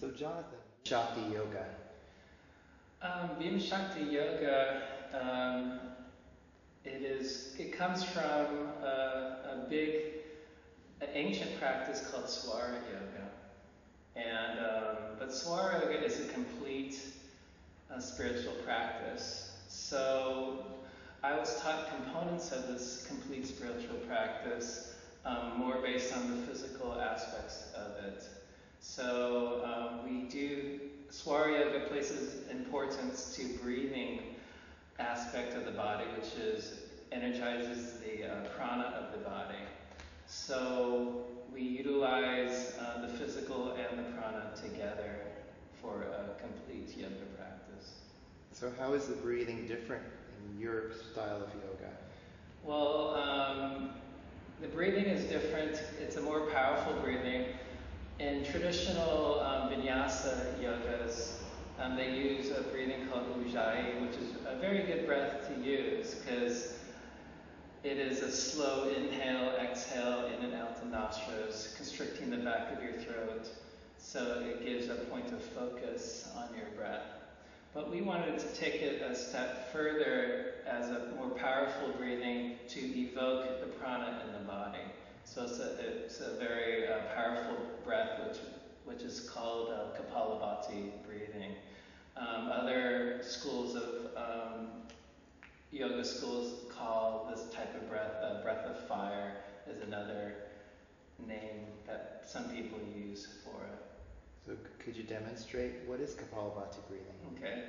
So Jonathan, Shakti Yoga. Bheemashakti yoga, it comes from an ancient practice called Swara yoga. But Swara yoga is a complete spiritual practice. So I was taught components of this complete spiritual practice, more based on the physical aspects of it. So Swara yoga places importance to breathing aspect of the body, which energizes the prana of the body. So we utilize the physical and the prana together for a complete yoga practice. So how is the breathing different in your style of yoga? Well, the breathing is different. It's a more powerful breathing. In traditional vinyasa yogas, they use a breathing called ujjayi, which is a very good breath to use because it is a slow inhale, exhale, in and out the nostrils, constricting the back of your throat. So it gives a point of focus on your breath. But we wanted to take it a step further as a more powerful breathing to evoke the prana in the body. So it's a very powerful breath, which is called Kapalabati breathing. Other schools of yoga schools call this type of breath of fire is another name that some people use for it. So could you demonstrate what is Kapalabati breathing? Okay.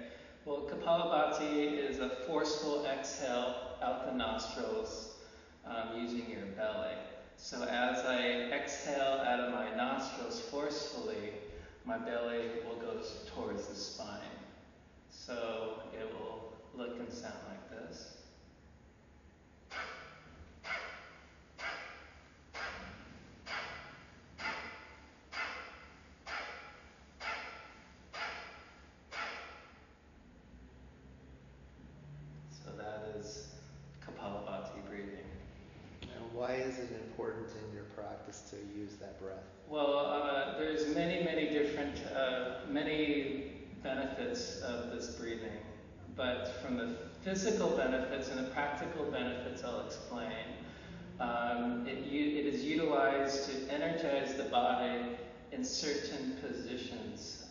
Well, Kapalabati is a forceful exhale out the nostrils using your belly. So as I exhale out of my nostrils forcefully, my belly will go towards the spine. So it will look and sound like this. So that is Kapalabati breathing. And why is it important in your practice to use that breath? Well, there's many different, many benefits of this breathing. But from the physical benefits and the practical benefits I'll explain, it is utilized to energize the body in certain positions.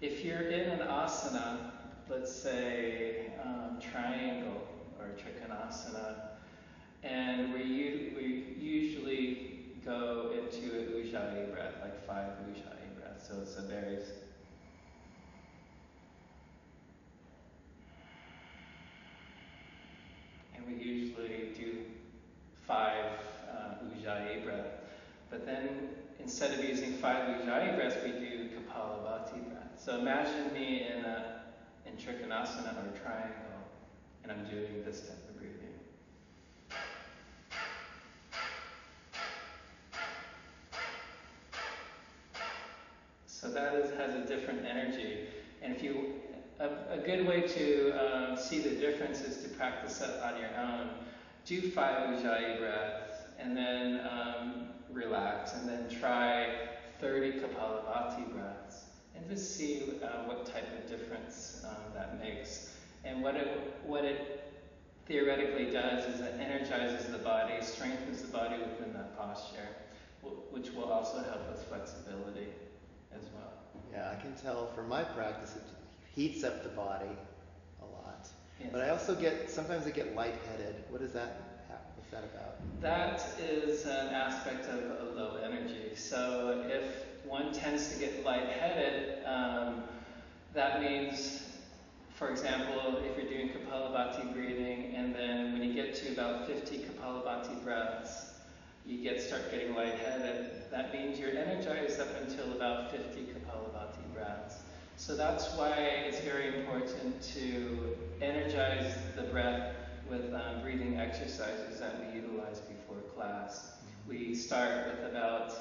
If you're in an asana, let's say triangle or trikonasana, and we usually go into an ujjayi breath, like 5 ujjayi breaths. So it's a very we usually do 5 ujjayi breath. But then instead of using 5 ujjayi breaths, we do Kapalabati breath. So imagine me in trikonasana or triangle, and I'm doing this type of breathing. So that has a different energy. And a good way to see the difference is to practice that on your own. Do 5 ujjayi breaths, and then relax, and then try 30 Kapalabati breaths, and just see what type of difference that makes. And what it theoretically does is it energizes the body, strengthens the body within that posture, which will also help with flexibility as well. Yeah, I can tell from my practice it heats up the body a lot. Yes. But sometimes I get lightheaded. What's that about? That is an aspect of a low energy. So if one tends to get lightheaded, that means, for example, if you're doing Kapalabati breathing, and then when you get to about 50 Kapalabati breaths, you start getting lightheaded. That means you're energized up until about 50 Kapalabati breaths. So that's why it's very important to energize the breath with breathing exercises that we utilize before class. We start with about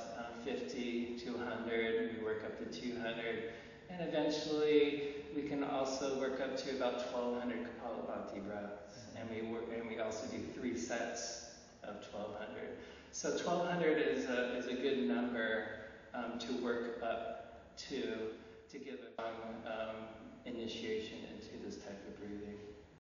50 to 100, we work up to 200, and eventually we can also work up to about 1200 Kapalabati breaths. And we also do 3 sets of 1200. So 1200 is a good number to work up to. to give a initiation.